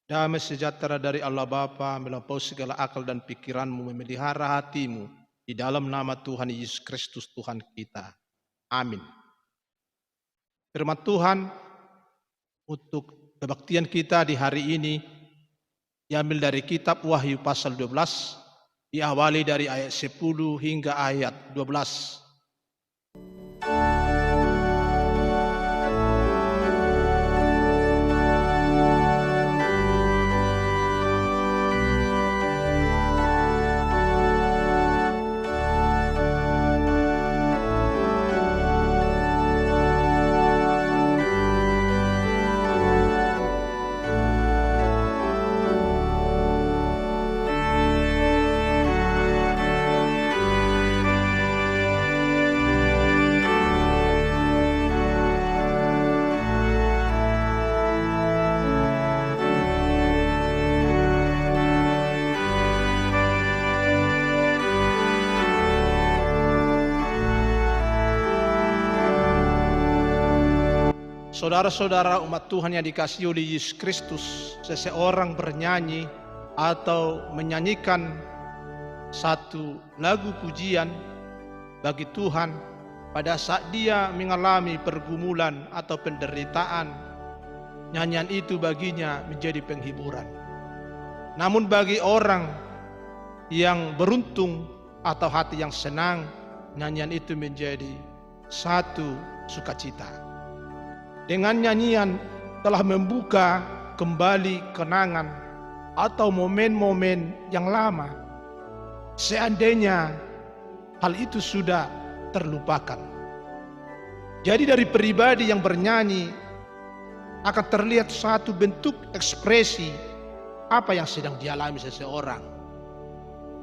Damai sejahtera dari Allah Bapa melampaui segala akal dan pikiranmu, memelihara hatimu di dalam nama Tuhan Yesus Kristus Tuhan kita. Amin. Firman Tuhan untuk kebaktian kita di hari ini diambil dari kitab Wahyu pasal 12, diawali dari ayat 10 hingga ayat 12. Saudara-saudara umat Tuhan yang dikasihi oleh Yesus Kristus, seseorang bernyanyi atau menyanyikan satu lagu pujian bagi Tuhan pada saat dia mengalami pergumulan atau penderitaan, nyanyian itu baginya menjadi penghiburan. Namun bagi orang yang beruntung atau hati yang senang, nyanyian itu menjadi satu sukacita. Dengan nyanyian telah membuka kembali kenangan atau momen-momen yang lama, seandainya hal itu sudah terlupakan. Jadi dari pribadi yang bernyanyi akan terlihat satu bentuk ekspresi apa yang sedang dialami seseorang,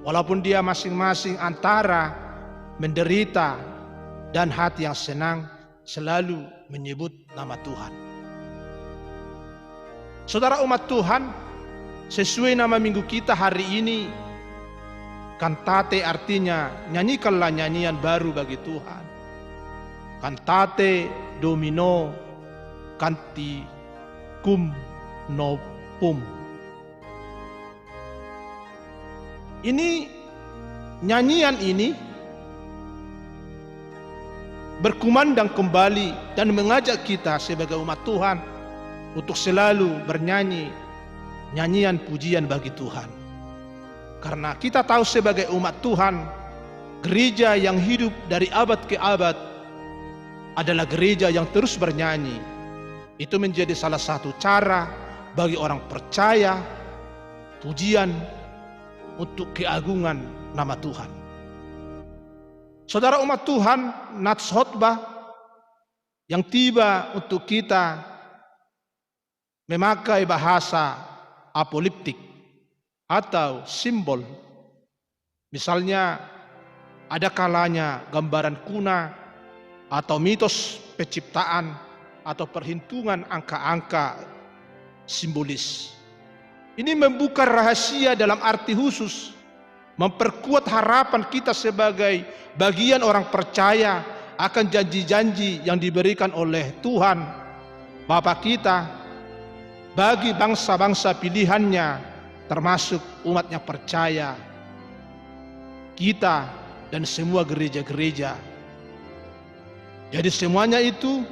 walaupun dia masing-masing antara menderita dan hati yang senang, selalu menyebut nama Tuhan. Saudara umat Tuhan, sesuai nama minggu kita hari ini, kantate artinya nyanyikanlah nyanyian baru bagi Tuhan. Cantate Domino canticum novum. Ini nyanyian ini berkumandang kembali dan mengajak kita sebagai umat Tuhan untuk selalu bernyanyi nyanyian pujian bagi Tuhan. Karena kita tahu sebagai umat Tuhan, gereja yang hidup dari abad ke abad adalah gereja yang terus bernyanyi. Itu menjadi salah satu cara bagi orang percaya pujian untuk keagungan nama Tuhan. Saudara umat Tuhan, nats khotbah yang tiba untuk kita memakai bahasa apokaliptik atau simbol. Misalnya ada kalanya gambaran kuna atau mitos penciptaan atau perhitungan angka-angka simbolis. Ini membuka rahasia dalam arti khusus, memperkuat harapan kita sebagai bagian orang percaya akan janji-janji yang diberikan oleh Tuhan Bapa kita bagi bangsa-bangsa pilihannya, termasuk umat yang percaya, kita dan semua gereja-gereja. Jadi semuanya itu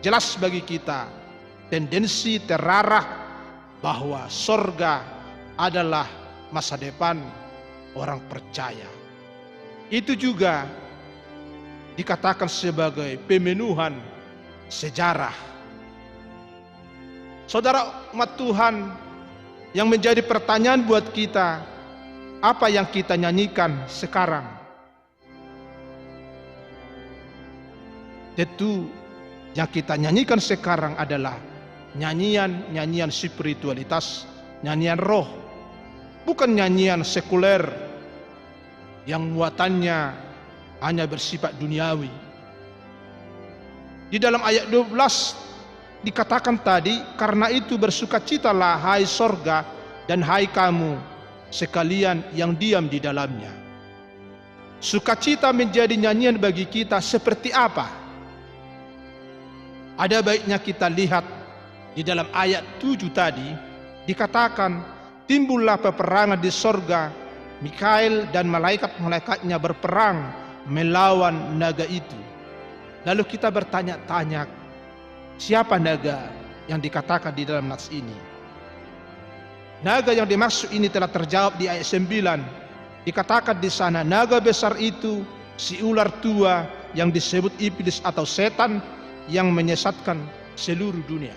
jelas bagi kita, tendensi terarah bahwa sorga adalah masa depan orang percaya. Itu juga dikatakan sebagai pemenuhan sejarah. Saudara umat Tuhan, yang menjadi pertanyaan buat kita, apa yang kita nyanyikan sekarang? Tentu yang kita nyanyikan sekarang adalah nyanyian spiritualitas, nyanyian roh, bukan nyanyian sekuler yang muatannya hanya bersifat duniawi. Di dalam ayat 12 dikatakan tadi, karena itu bersukacitalah hai sorga dan hai kamu sekalian yang diam di dalamnya. Sukacita menjadi nyanyian bagi kita seperti apa? Ada baiknya kita lihat di dalam ayat 7 tadi, dikatakan, timbullah peperangan di sorga, Mikael dan malaikat-malaikatnya berperang melawan naga itu. Lalu kita bertanya-tanya, siapa naga yang dikatakan di dalam nats ini? Naga yang dimaksud ini telah terjawab di ayat 9. Dikatakan di sana, naga besar itu si ular tua yang disebut iblis atau setan yang menyesatkan seluruh dunia.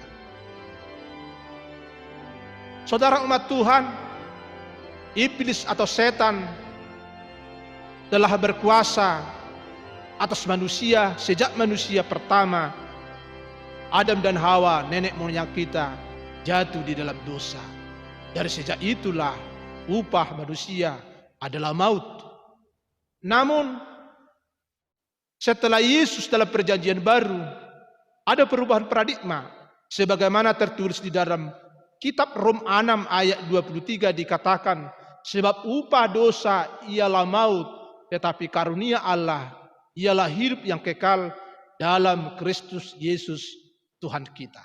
Saudara umat Tuhan, iblis atau setan telah berkuasa atas manusia sejak manusia pertama, Adam dan Hawa, nenek moyang kita, jatuh di dalam dosa. Dari sejak itulah upah manusia adalah maut. Namun setelah Yesus dalam perjanjian baru, ada perubahan paradigma sebagaimana tertulis di dalam kitab Rom 6 ayat 23 dikatakan, sebab upah dosa ialah maut, tetapi karunia Allah ialah hidup yang kekal dalam Kristus Yesus Tuhan kita.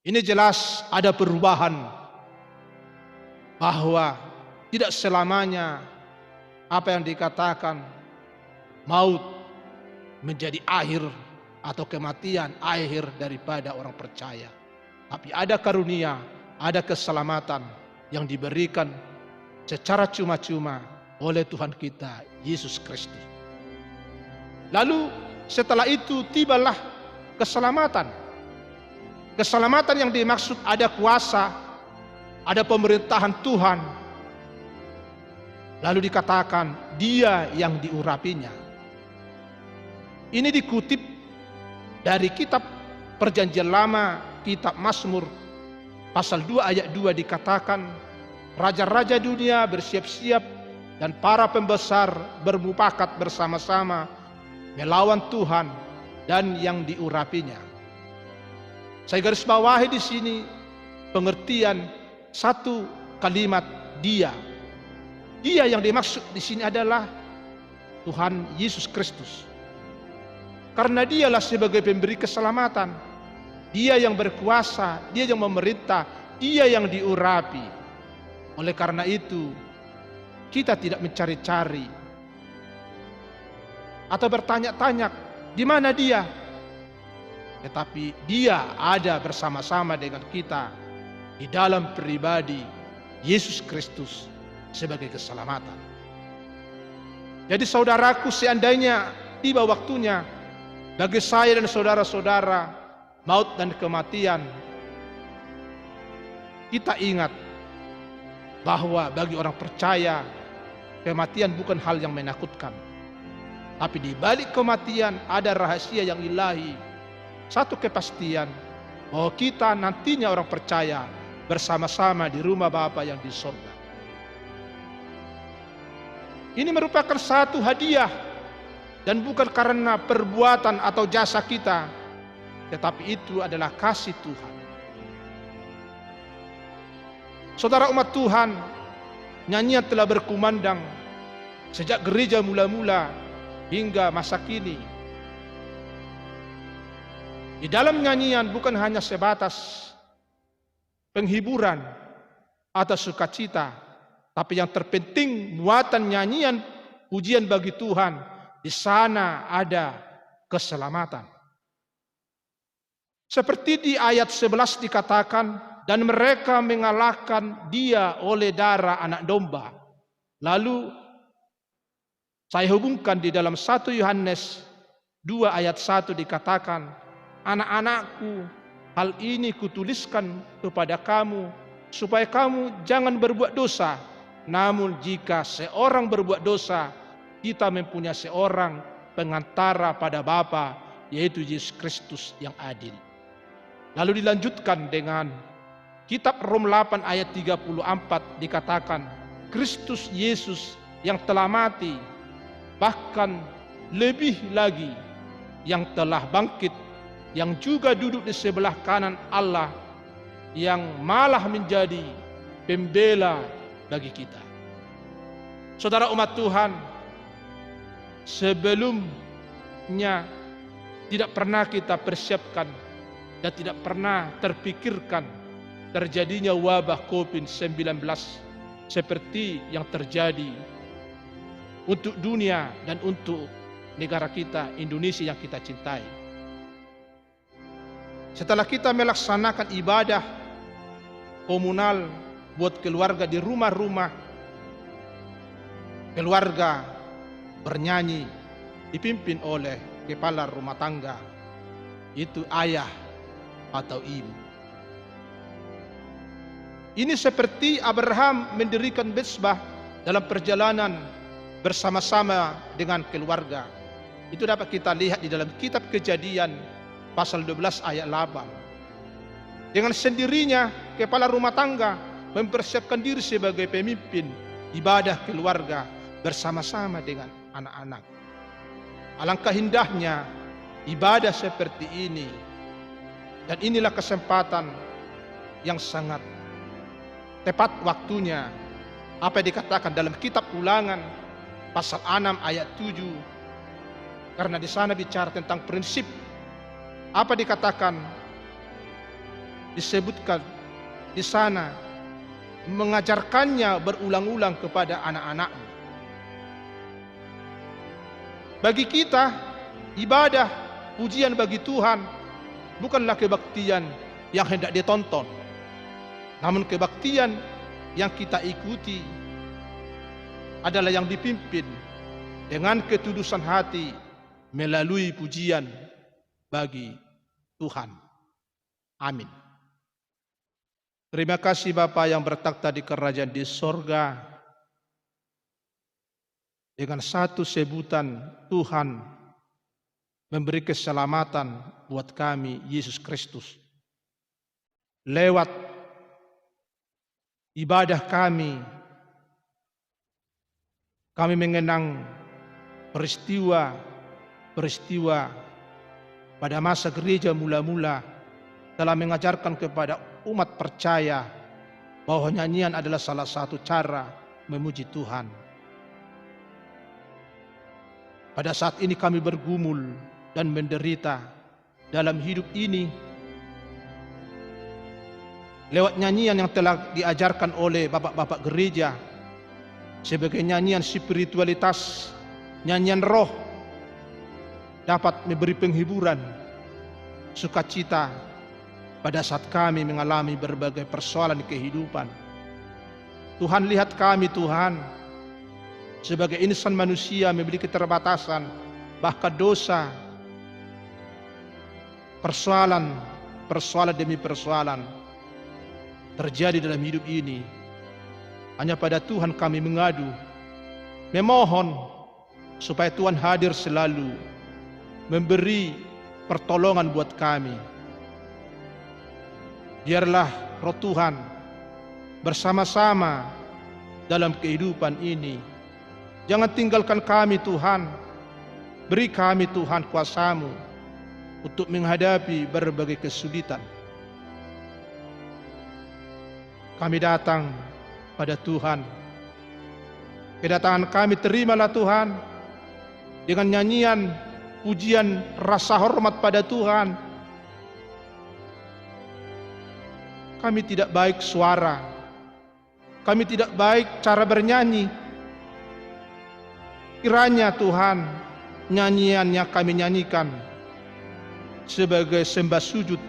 Ini jelas ada perubahan, bahwa tidak selamanya apa yang dikatakan maut menjadi akhir atau kematian akhir daripada orang percaya. Tapi ada karunia, ada keselamatan yang diberikan secara cuma-cuma oleh Tuhan kita Yesus Kristus. Lalu setelah itu tibalah keselamatan. Keselamatan yang dimaksud ada kuasa, ada pemerintahan Tuhan. Lalu dikatakan dia yang diurapinya. Ini dikutip dari kitab Perjanjian Lama, kitab Mazmur pasal 2 ayat 2 dikatakan, raja-raja dunia bersiap-siap dan para pembesar bermufakat bersama-sama melawan Tuhan dan yang diurapinya. Saya garis bawahi di sini pengertian satu kalimat dia. Dia yang dimaksud di sini adalah Tuhan Yesus Kristus. Karena dialah sebagai pemberi keselamatan. Dia yang berkuasa, dia yang memerintah, dia yang diurapi. Oleh karena itu, kita tidak mencari-cari atau bertanya-tanya di mana dia. Tetapi dia ada bersama-sama dengan kita di dalam pribadi Yesus Kristus sebagai keselamatan. Jadi saudaraku, seandainya tiba waktunya bagi saya dan saudara-saudara maut dan kematian, kita ingat bahwa bagi orang percaya kematian bukan hal yang menakutkan. Tapi di balik kematian ada rahasia yang ilahi, satu kepastian bahwa kita nantinya orang percaya bersama-sama di rumah Bapa yang di surga. Ini merupakan satu hadiah dan bukan karena perbuatan atau jasa kita, tetapi itu adalah kasih Tuhan. Saudara umat Tuhan, nyanyian telah berkumandang sejak gereja mula-mula hingga masa kini. Di dalam nyanyian bukan hanya sebatas penghiburan atau sukacita, tapi yang terpenting muatan nyanyian pujian bagi Tuhan, di sana ada keselamatan. Seperti di ayat 11 dikatakan, dan mereka mengalahkan dia oleh darah anak domba. Lalu saya hubungkan di dalam 1 Yohanes 2 ayat 1 dikatakan, anak-anakku, hal ini kutuliskan kepada kamu, supaya kamu jangan berbuat dosa. Namun jika seorang berbuat dosa, kita mempunyai seorang pengantara pada Bapa, yaitu Yesus Kristus yang adil. Lalu dilanjutkan dengan kitab Rom 8 ayat 34 dikatakan, Kristus Yesus yang telah mati, bahkan lebih lagi yang telah bangkit, yang juga duduk di sebelah kanan Allah, yang malah menjadi pembela bagi kita. Saudara umat Tuhan, sebelumnya tidak pernah kita persiapkan dan tidak pernah terpikirkan terjadinya wabah COVID-19 seperti yang terjadi untuk dunia dan untuk negara kita, Indonesia yang kita cintai. Setelah kita melaksanakan ibadah komunal buat keluarga di rumah-rumah, keluarga bernyanyi dipimpin oleh kepala rumah tangga, itu ayah atau ibu. Ini seperti Abraham mendirikan mezbah dalam perjalanan bersama-sama dengan keluarga. Itu dapat kita lihat di dalam kitab Kejadian pasal 12 ayat 8. Dengan sendirinya kepala rumah tangga mempersiapkan diri sebagai pemimpin ibadah keluarga bersama-sama dengan anak-anak. Alangkah indahnya ibadah seperti ini. Dan inilah kesempatan yang sangat tepat waktunya apa yang dikatakan dalam kitab Ulangan pasal 6 ayat 7, karena di sana bicara tentang prinsip apa dikatakan, disebutkan di sana mengajarkannya berulang-ulang kepada anak-anak. Bagi kita ibadah pujian bagi Tuhan bukanlah kebaktian yang hendak ditonton, namun kebaktian yang kita ikuti adalah yang dipimpin dengan ketudusan hati melalui pujian bagi Tuhan. Amin. Terima kasih Bapa yang bertakhta di kerajaan di sorga. Dengan satu sebutan Tuhan memberi keselamatan buat kami, Yesus Kristus. Lewat ibadah kami mengenang peristiwa pada masa gereja mula-mula telah mengajarkan kepada umat percaya bahwa nyanyian adalah salah satu cara memuji Tuhan. Pada saat ini kami bergumul dan menderita dalam hidup ini lewat nyanyian yang telah diajarkan oleh bapak-bapak gereja sebagai nyanyian spiritualitas, nyanyian roh, dapat memberi penghiburan, sukacita pada saat kami mengalami berbagai persoalan kehidupan. Tuhan, lihat kami Tuhan, sebagai insan manusia memiliki keterbatasan, bahkan dosa, persoalan demi persoalan terjadi dalam hidup ini. Hanya pada Tuhan kami mengadu, memohon supaya Tuhan hadir selalu, memberi pertolongan buat kami. Biarlah Roh Tuhan bersama-sama dalam kehidupan ini. Jangan tinggalkan kami Tuhan. Beri kami Tuhan kuasa-Mu untuk menghadapi berbagai kesulitan. Kami datang pada Tuhan. Kedatangan kami terimalah Tuhan dengan nyanyian pujian rasa hormat pada Tuhan. Kami tidak baik suara, kami tidak baik cara bernyanyi. Kiranya Tuhan, nyanyian yang kami nyanyikan sebagai sembah sujud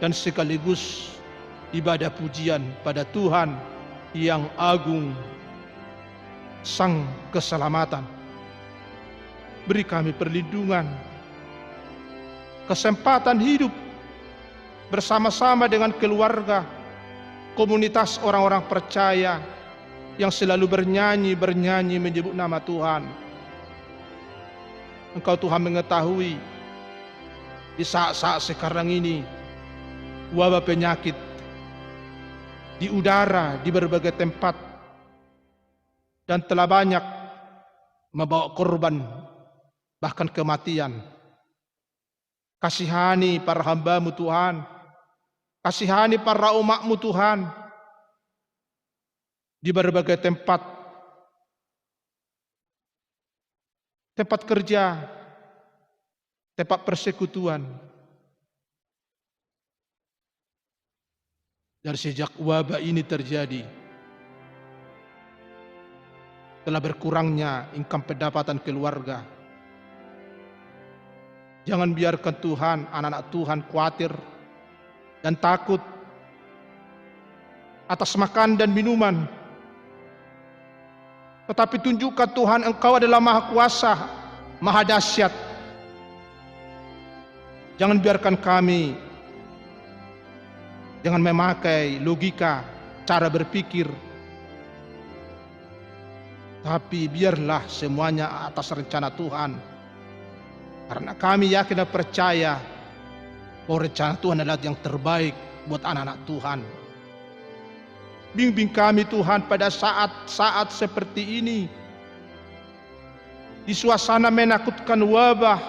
dan sekaligus ibadah pujian pada Tuhan yang agung, Sang Keselamatan. Beri kami perlindungan, kesempatan hidup bersama-sama dengan keluarga, komunitas orang-orang percaya yang selalu bernyanyi menyebut nama Tuhan. Engkau Tuhan mengetahui di saat-saat sekarang ini wabah penyakit di udara di berbagai tempat dan telah banyak membawa korban bahkan kematian. Kasihani para hamba-Mu Tuhan, kasihani para umat-Mu Tuhan di berbagai tempat kerja, tempat persekutuan. dari sejak wabah ini terjadi, telah berkurangnya income pendapatan keluarga. Jangan biarkan Tuhan, anak-anak Tuhan khawatir dan takut atas makan dan minuman. Tetapi tunjukkan Tuhan, Engkau adalah Maha Kuasa, Maha Dahsyat. Jangan biarkan kami dengan memakai logika, cara berpikir, tapi biarlah semuanya atas rencana Tuhan. Karena kami yakin dan percaya bahwa rencana Tuhan adalah yang terbaik buat anak-anak Tuhan. Bimbing kami Tuhan pada saat-saat seperti ini, di suasana menakutkan wabah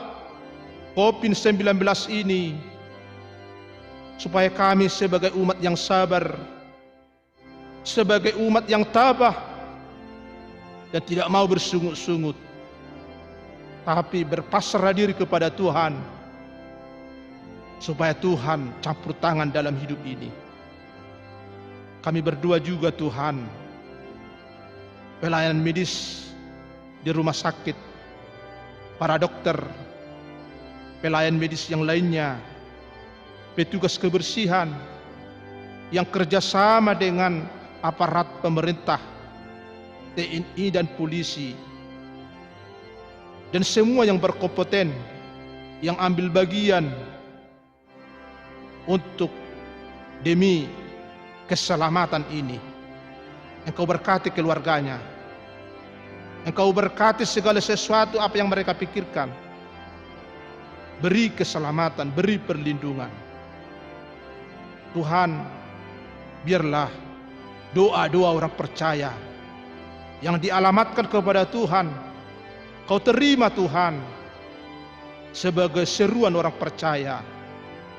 COVID-19 ini, supaya kami sebagai umat yang sabar, sebagai umat yang tabah, dan tidak mau bersungut-sungut, tapi berpasrah diri kepada Tuhan, supaya Tuhan campur tangan dalam hidup ini. Kami berdoa juga Tuhan, pelayanan medis di rumah sakit, para dokter, pelayan medis yang lainnya, petugas kebersihan yang kerjasama dengan aparat pemerintah, TNI dan polisi, dan semua yang berkompeten, yang ambil bagian untuk demi keselamatan ini. Engkau berkati keluarganya, Engkau berkati segala sesuatu apa yang mereka pikirkan. Beri keselamatan, beri perlindungan. Tuhan, biarlah doa-doa orang percaya yang dialamatkan kepada Tuhan, Kau terima Tuhan sebagai seruan orang percaya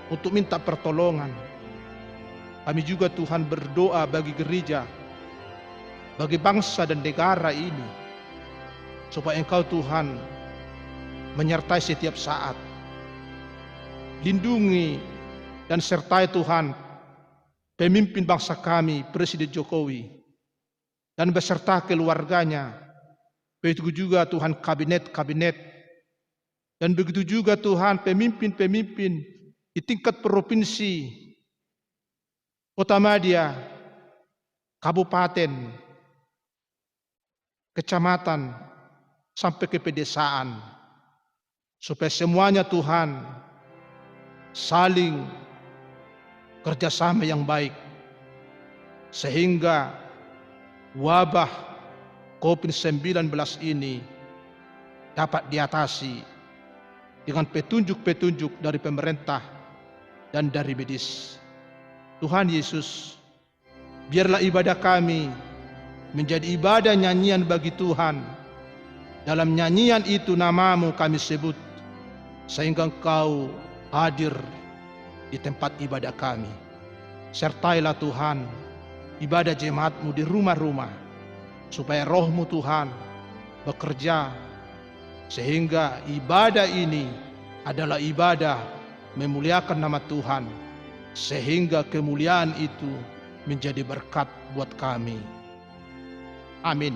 untuk minta pertolongan. Kami juga Tuhan berdoa bagi gereja, bagi bangsa dan negara ini, supaya Engkau Tuhan menyertai setiap saat. Lindungi dan sertai Tuhan pemimpin bangsa kami, Presiden Jokowi, dan beserta keluarganya. Begitu juga Tuhan kabinet-kabinet, dan begitu juga Tuhan pemimpin-pemimpin di tingkat provinsi, kota madya, kabupaten, kecamatan, sampai ke pedesaan, supaya semuanya Tuhan saling kerjasama yang baik, sehingga wabah COVID-19 ini dapat diatasi dengan petunjuk-petunjuk dari pemerintah dan dari medis. Tuhan Yesus, biarlah ibadah kami menjadi ibadah nyanyian bagi Tuhan. Dalam nyanyian itu nama-Mu kami sebut, sehingga Engkau hadir di tempat ibadah kami. Sertailah Tuhan ibadah jemaat-Mu di rumah-rumah, supaya Roh-Mu Tuhan bekerja, sehingga ibadah ini adalah ibadah memuliakan nama Tuhan, sehingga kemuliaan itu menjadi berkat buat kami. Amin.